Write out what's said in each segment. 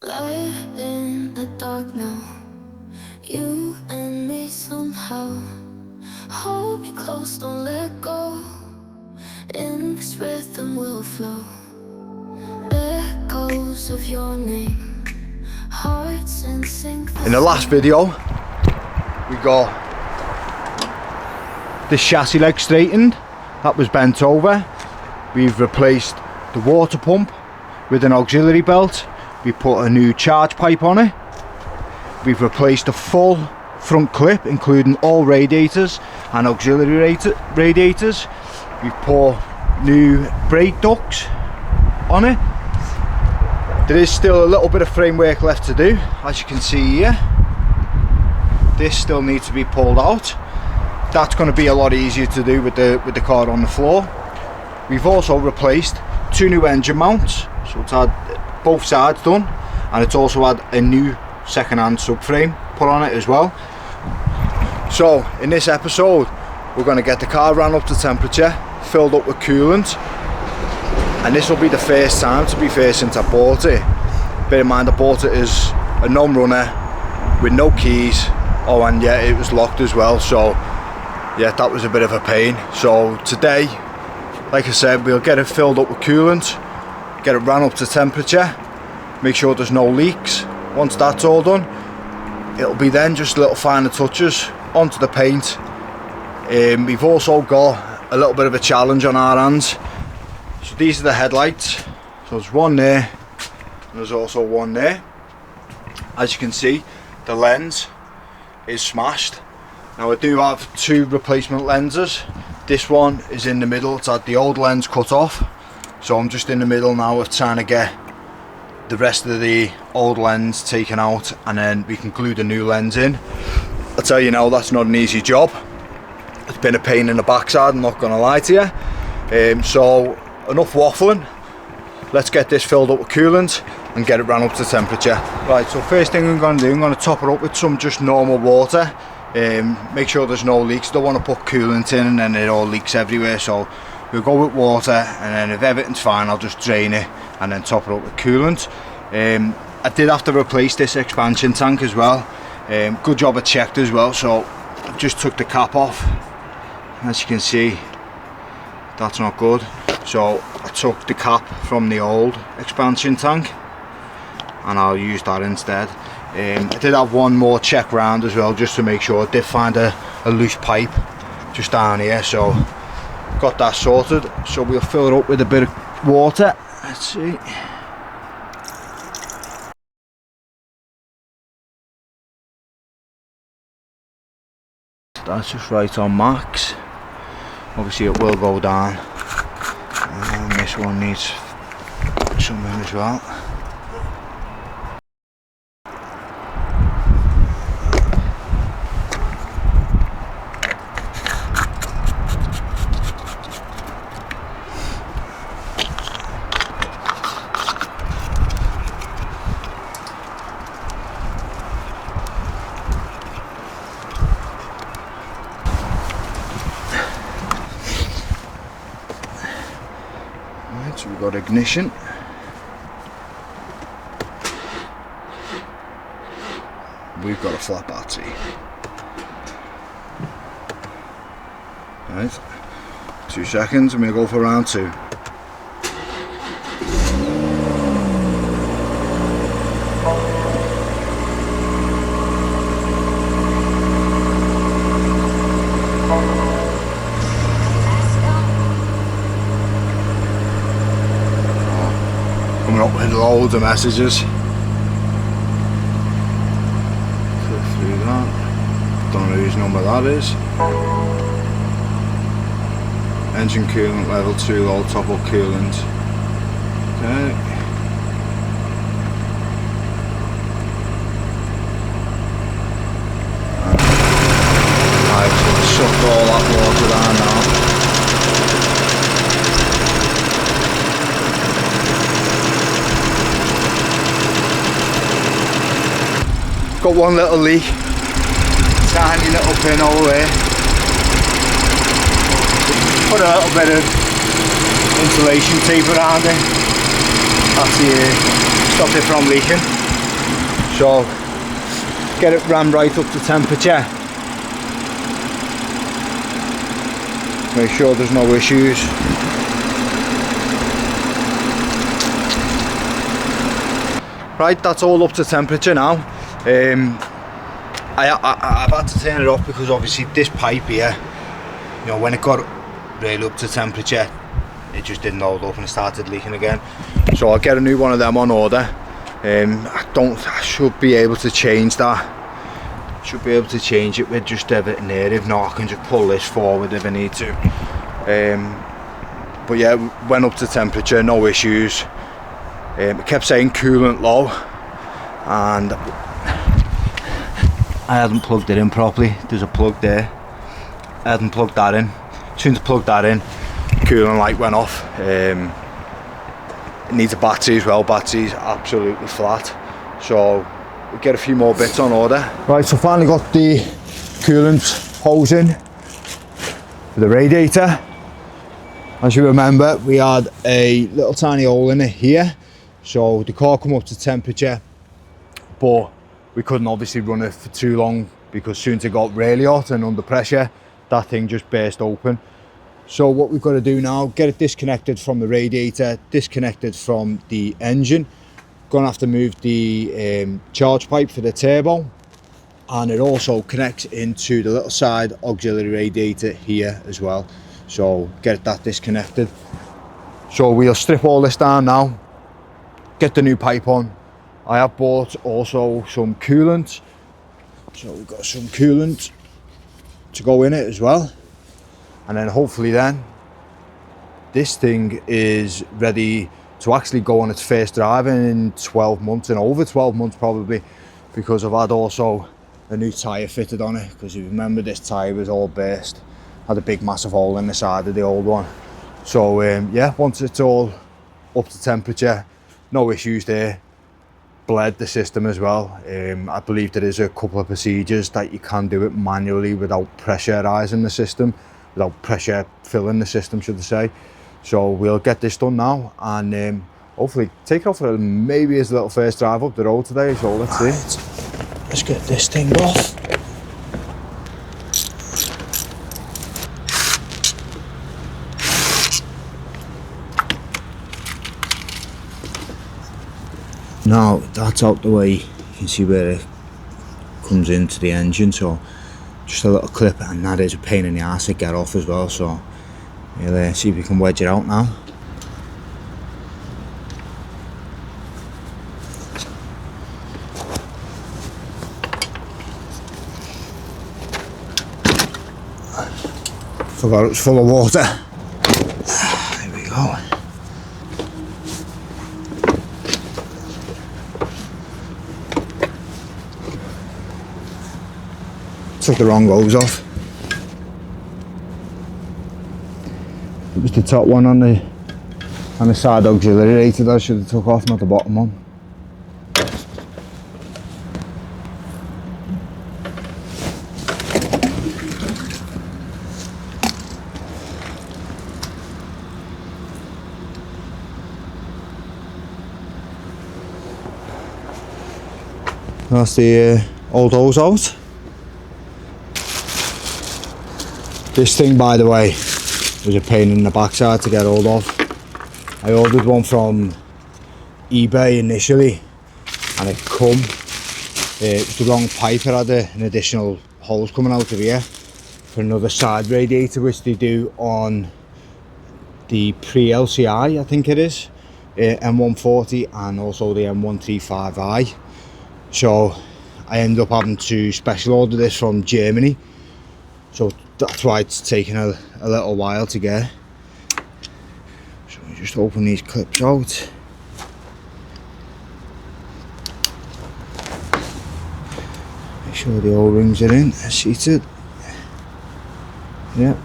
Light in the dark now, you and me somehow. Hold me close, don't let go. In this rhythm we'll flow. Echoes of your name, hearts in sync. In the last video, we got the chassis leg straightened. That was bent over. We've replaced the water pump with an auxiliary belt. We put a new charge pipe on it. We've replaced the full front clip, including all radiators and auxiliary radiators. We've put new brake ducts on it. There is still a little bit of framework left to do, as you can see here. This still needs to be pulled out. That's going to be a lot easier to do with the car on the floor. We've also replaced two new engine mounts, so it's had both sides done, and it's also had a new second-hand subframe put on it as well. So in this episode, we're going to get the car ran up to temperature, filled up with coolant, and this will be the first time, to be fair, since I bought it. Bear in mind, I bought it as a non-runner with no keys. Oh, and yeah, it was locked as well, so yeah, that was a bit of a pain. So today, like I said, we'll get it filled up with coolant, get it ran up to temperature, make sure there's no leaks. Once that's all done, it'll be then just little finer touches onto the paint. We've also got a little bit of a challenge on our hands. So these are the headlights. So there's one there, and there's also one there. As you can see, the lens is smashed. Now I do have two replacement lenses. This one is in the middle. It's had the old lens cut off, so I'm just in the middle now of trying to get the rest of the old lens taken out, and then we can glue the new lens in. I'll tell you now, that's not an easy job. It's been a pain in the backside, I'm not going to lie to you. So enough waffling, let's get this filled up with coolant and get it ran up to temperature. Right, so first thing I'm going to do, I'm going to top it up with some just normal water. Make sure there's no leaks. Don't want to put coolant in and then it all leaks everywhere, so we'll go with water, and then if everything's fine, I'll just drain it and then top it up with coolant. I did have to replace this expansion tank as well. Good job I checked as well, so I just took the cap off. As you can see, that's not good, so I took the cap from the old expansion tank and I'll use that instead. I did have one more check round as well, just to make sure. I did find a loose pipe just down here, so got that sorted. So we'll fill it up with a bit of water. Let's see. That's just right on max. Obviously it will go down, and this one needs some in as well. So we've got ignition. We've got a flat battery. Right, 2 seconds and we'll go for round 2. Coming up with loads of messages. Click through that. Don't know whose number that is. Engine coolant level 2 low, top up coolant. Okay. Right, so we sucked all that water down now. Got one little leak, tiny little pinhole there. Put a little bit of insulation tape around it. That's to stop it from leaking. So get it ran right up to temperature. Make sure there's no issues. Right, that's all up to temperature now. I've had to turn it off because obviously this pipe here, you know, when it got really up to temperature, it just didn't hold up and it started leaking again. So I'll get a new one of them on order. I should be able to change that. Should be able to change it with just everything there. If not, I can just pull this forward if I need to. But yeah, went up to temperature, no issues. It kept saying coolant low, and I hadn't plugged it in properly. There's a plug there. I hadn't plugged that in. As soon as I plugged that in, coolant light went off. It needs a battery as well. Battery's absolutely flat. So we'll get a few more bits on order. Right, so finally got the coolant hose in for the radiator. As you remember, we had a little tiny hole in it here. So the car come up to temperature, but we couldn't obviously run it for too long because soon as it got really hot and under pressure, that thing just burst open. So what we've got to do now, get it disconnected from the radiator, disconnected from the engine. Gonna have to move the charge pipe for the turbo, and it also connects into the little side auxiliary radiator here as well. So get that disconnected. So we'll strip all this down now, get the new pipe on. I have bought also some coolant, so we've got some coolant to go in it as well, and then hopefully then this thing is ready to actually go on its first drive in 12 months, and over 12 months probably, because I've had also a new tyre fitted on it, because you remember this tyre was all burst, had a big massive hole in the side of the old one. So yeah, once it's all up to temperature, no issues there. Bled the system as well. I believe there is a couple of procedures that you can do it manually without pressurising the system, without pressure filling the system, should I say. So we'll get this done now, and hopefully take it off for maybe his little first drive up the road today. So let's see. Let's get this thing off. Now that's out the way, you can see where it comes into the engine, so just a little clip, and that is a pain in the ass to get off as well. So we'll see if we can wedge it out now. Forgot it was full of water. There we go. Took the wrong hose off. It was the top one on the side auxiliary rated I should have took off, not the bottom one. That's the old hose out. This thing, by the way, was a pain in the backside to get hold of. I ordered one from eBay initially, and it come. It was the wrong pipe. It had an additional hose coming out of here for another side radiator, which they do on the pre-LCI, I think it is, M140 and also the M135i. So I ended up having to special order this from Germany. So that's why it's taken a little while to get. So we just open these clips out. Make sure the O-rings are in, they're seated. Yeah.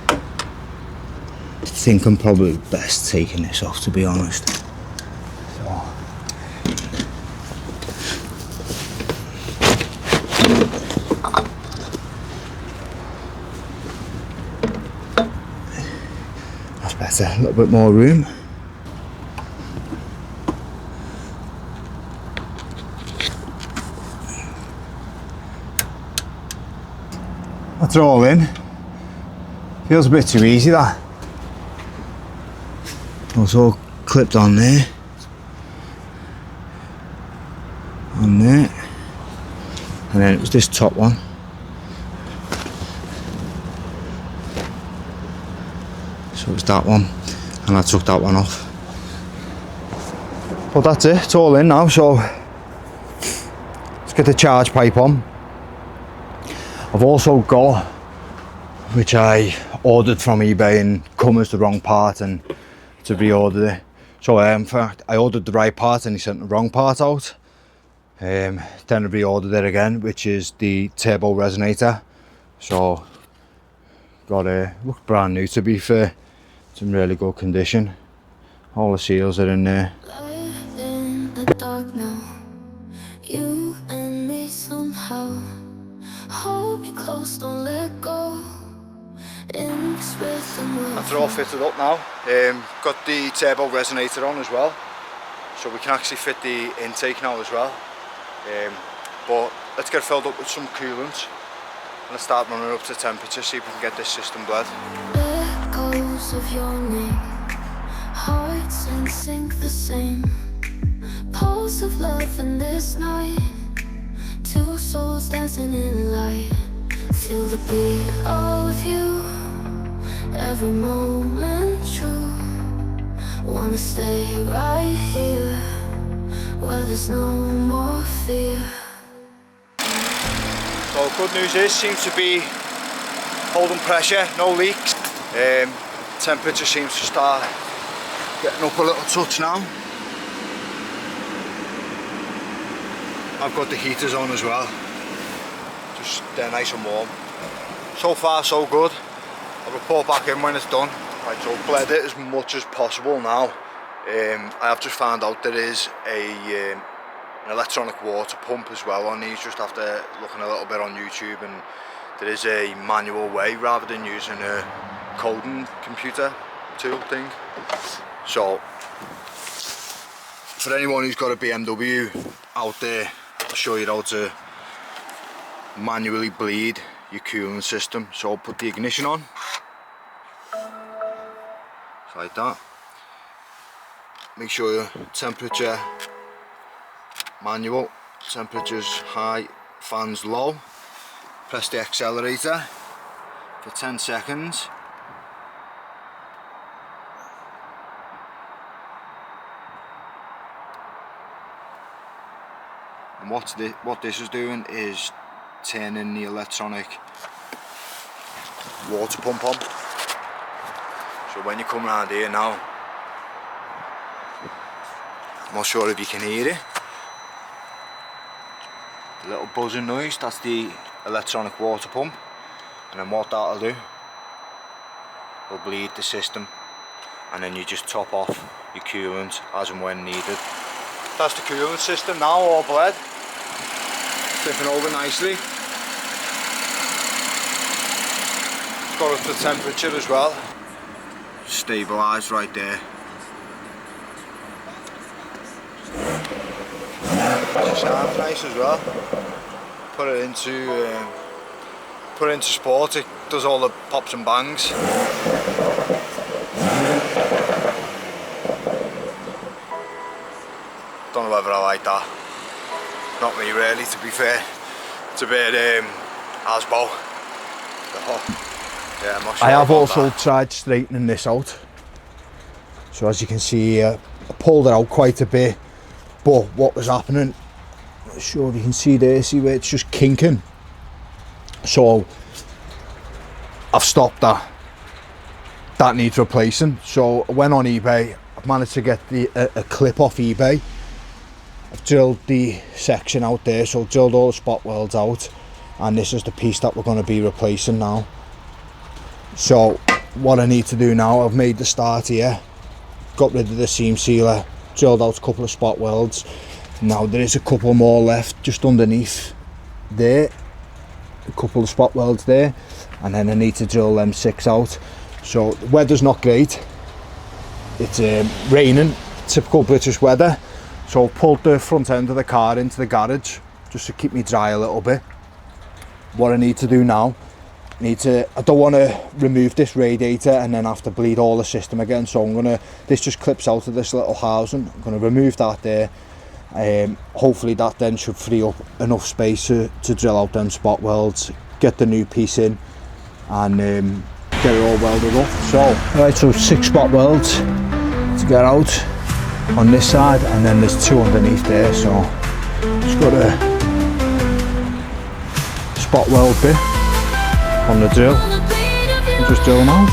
I think I'm probably best taking this off, to be honest. So. Better, a little bit more room. That's all in. Feels a bit too easy, that. It's all clipped on there. On there. And then it was this top one. So it's that one. And I took that one off. But that's it, it's all in now, so let's get the charge pipe on. I've also got, which I ordered from eBay and come as the wrong part and to reorder it. So in fact I ordered the right part and he sent the wrong part out. Then I reordered it again, which is the turbo resonator. So got it, looked brand new to be fair. It's in really good condition. All the seals are in there. Live in the dark now, you and me somehow. Hold me close, don't let go. In this rhythm we'll That's it all fitted up now. Got the turbo resonator on as well, so we can actually fit the intake now as well. But let's get filled up with some coolant and let's start running up to temperature, see if we can get this system bled. echoes of your name, hearts in sync the same. Pulse of love in this night, two souls dancing in light. Feel the beat of you, every moment true. Wanna stay right here, where there's no more fear. So good news is, seems to be holding pressure, no leaks. Temperature seems to start getting up a little touch now. I've got the heaters on as well, just they're nice and warm. So far so good. I'll report back in when it's done. Right, so bled it as much as possible now. I have just found out there is an electronic water pump as well on these, just after looking a little bit on YouTube, and there is a manual way rather than using a coding computer tool thing. So for anyone who's got a BMW out there, I'll show you how to manually bleed your cooling system. So I'll put the ignition on, just like that. Make sure your temperature manual, temperature's high, fans low. Press the accelerator for 10 seconds. And what this is doing is turning the electronic water pump on. So when you come around here now, I'm not sure if you can hear it. A little buzzing noise, that's the electronic water pump. And then what that'll do, will bleed the system, and then you just top off your coolant as and when needed. That's the coolant system now, all bled. Flipping over nicely. It's got up to temperature as well. Stabilised right there. It sounds nice as well. Put it into sport. It does all the pops and bangs. Don't know whether I like that. Not me really, to be fair. It's a bit asbo. Yeah, I'm not sure. I have also tried straightening this out. So as you can see, I pulled it out quite a bit. But what was happening, I'm not sure if you can see there, see where it's just kinking. So I've stopped that. That needs replacing. So I went on eBay. I've managed to get a clip off eBay. I've drilled the section out there, so I've drilled all the spot welds out, and this is the piece that we're going to be replacing now. So what I need to do now, I've made the start here, got rid of the seam sealer, drilled out a couple of spot welds. Now there is a couple more left just underneath there, a couple of spot welds there, and then I need to drill them 6 out. So the weather's not great, it's raining, typical British weather. So I've pulled the front end of the car into the garage just to keep me dry a little bit. What I need to do now I don't want to remove this radiator and then have to bleed all the system again, so this just clips out of this little housing. I'm going to remove that there. Hopefully that then should free up enough space to drill out them spot welds, get the new piece in, and get it all welded up. So 6 spot welds to get out on this side, and then there's 2 underneath there, so just got a spot weld bit on the drill and just drill them out.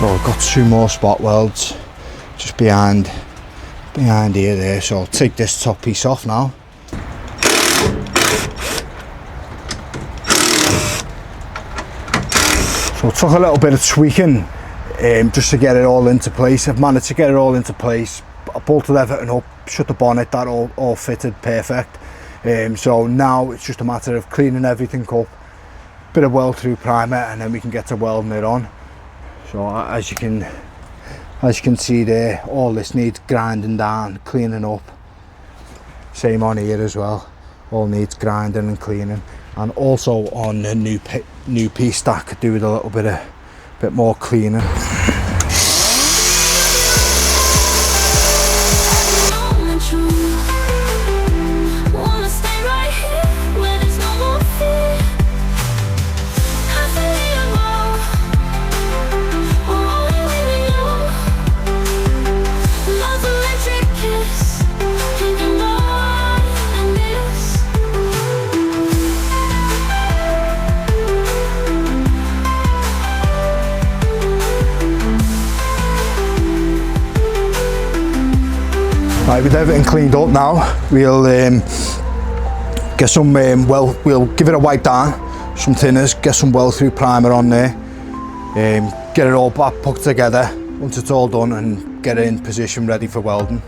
So I've got 2 more spot welds just behind here there, so I'll take this top piece off now. So it took a little bit of tweaking just to get it all into place. I've managed to get it all into place. I bolted everything up, shut the bonnet, that all fitted perfect. So now it's just a matter of cleaning everything up, bit of weld through primer, and then we can get to welding it on. So as you can see there, all this needs grinding down, cleaning up. Same on here as well, all needs grinding and cleaning. And also on the new piece that could do with a little bit more cleaning. Right, with everything cleaned up now, we'll get some we'll give it a wipe down, some thinners, get some weld through primer on there, get it all back put together once it's all done, and get it in position ready for welding.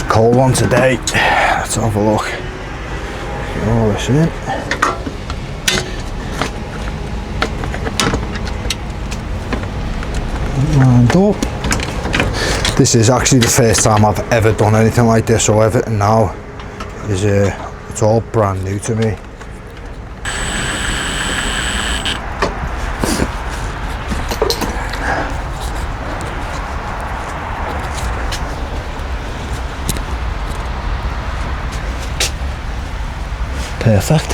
Cold one today. Let's have a look. Get all this in. Lined up. This is actually the first time I've ever done anything like this, so everything now is it's all brand new to me. Perfect.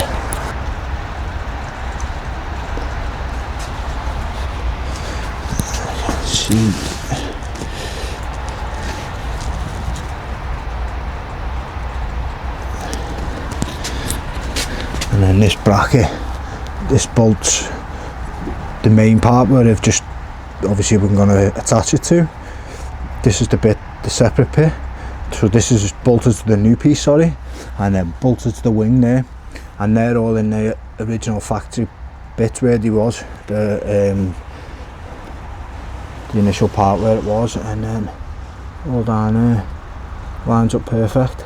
Let's see. And then this bracket, this bolts the main part where I've just obviously we're going to attach it to. This is the separate bit. So this is bolted to the new piece, sorry, and then bolted to the wing there. And they're all in the original factory bit where they was, the initial part where it was, and then all down there, lines up perfect.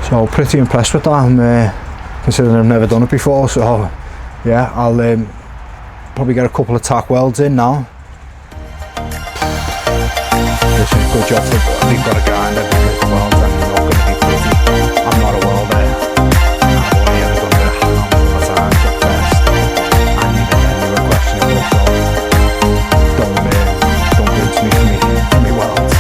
So pretty impressed with that. I'm considering I've never done it before, so yeah, I'll probably get a couple of tack welds in now. listen, good job for we've got a grinder because the welds are not going to be pretty. I'm not a welder. I've only ever done it a handful of times at first, and even then they were questionable. So don't rinse me for me welds.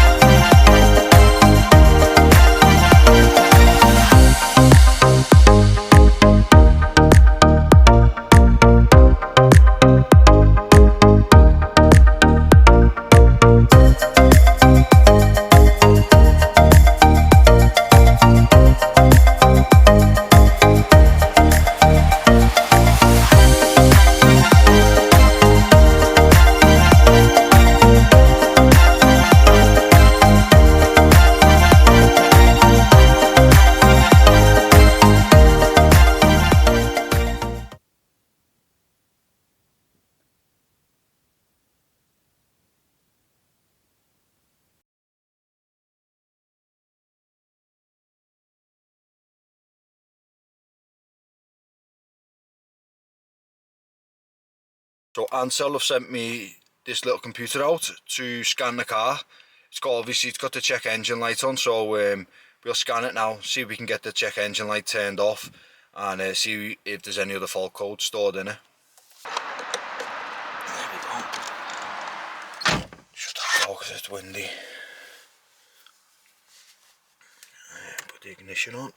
So ANCEL have sent me this little computer out to scan the car. It's got the check engine light on, so we'll scan it now, see if we can get the check engine light turned off, and see if there's any other fault code stored in it. There we go. Shut that door because it's windy. Put the ignition on.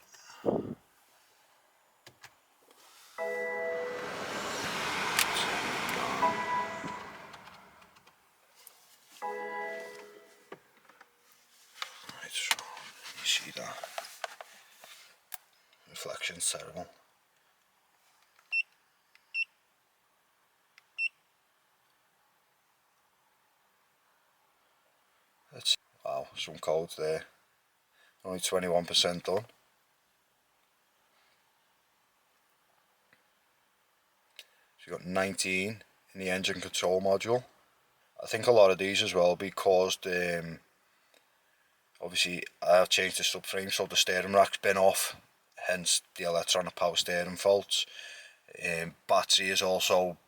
Right, so you see that reflection's terrible. Wow, some codes there. Only 21% done. So you've got 19 in the engine control module. I think a lot of these as well will be caused, obviously I've changed the subframe so the steering rack's been off, hence the electronic power steering faults. Battery is also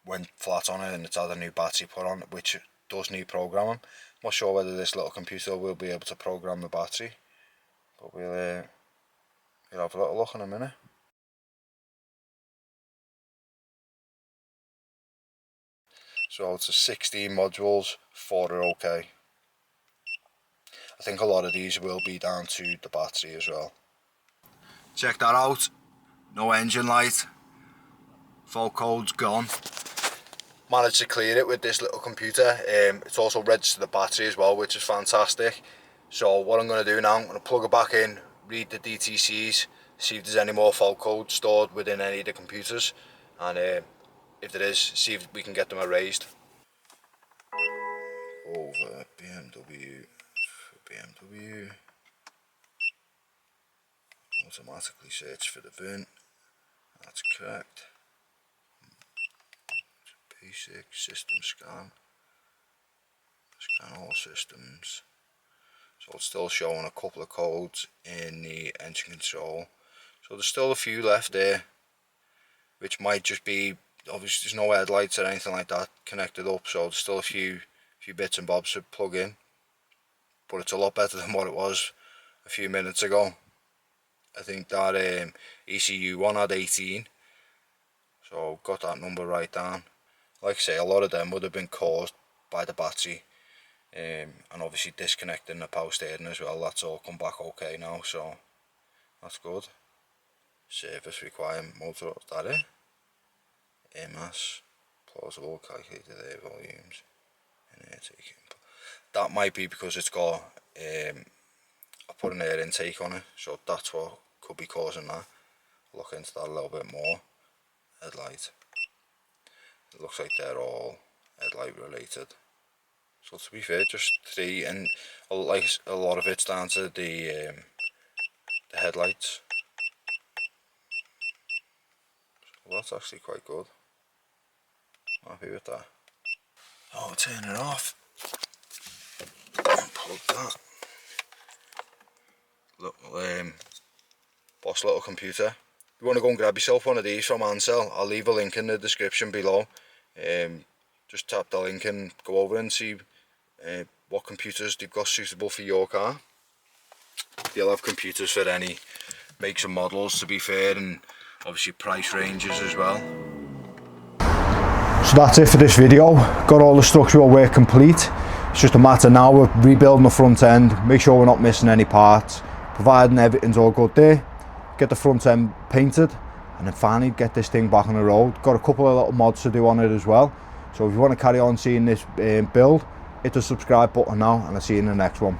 went flat on it and it's had a new battery put on it, which does need programming. I'm not sure whether this little computer will be able to program the battery, but we'll have a little look in a minute. So it's a 16 modules, 4 are okay. I think a lot of these will be down to the battery as well. Check that out, no engine light, fault code's gone. Managed to clear it with this little computer. It's also registered the battery as well, which is fantastic. So what I'm going to do now, I'm going to plug it back in, read the DTCs, see if there's any more fault codes stored within any of the computers, and if there is, see if we can get them erased. Over BMW, automatically search for the VIN, that's correct. Basic system scan all systems. So it's still showing a couple of codes in the engine control. So there's still a few left there, which might just be, obviously there's no headlights or anything like that connected up, so there's still a few bits and bobs to plug in. But it's a lot better than what it was a few minutes ago. I think that ECU one had 18, so got that number right down. Like I say, a lot of them would have been caused by the battery, and obviously disconnecting the power steering as well. That's all come back okay now, so that's good. Service requirement motor, is that it? Air mass, plausible, calculated air volumes, and air intake. That might be because it's got I put an air intake on it, so that's what could be causing that. Look into that a little bit more. Headlight. It looks like they're all headlight related. So to be fair, just 3, and like a lot of it's down to the headlights. So that's actually quite good. I'm happy with that. I'll turn it off. Unplug that. Look, boss little computer. If you want to go and grab yourself one of these from ANCEL, I'll leave a link in the description below. Just tap the link and go over and see what computers they've got suitable for your car. They'll have computers for any makes and models, to be fair, and obviously price ranges as well. So that's it for this video. Got all the structural work complete. It's just a matter now of rebuilding the front end, make sure we're not missing any parts, providing everything's all good there, get the front end painted, and then finally get this thing back on the road. Got a couple of little mods to do on it as well. So if you want to carry on seeing this build, hit the subscribe button now, and I'll see you in the next one.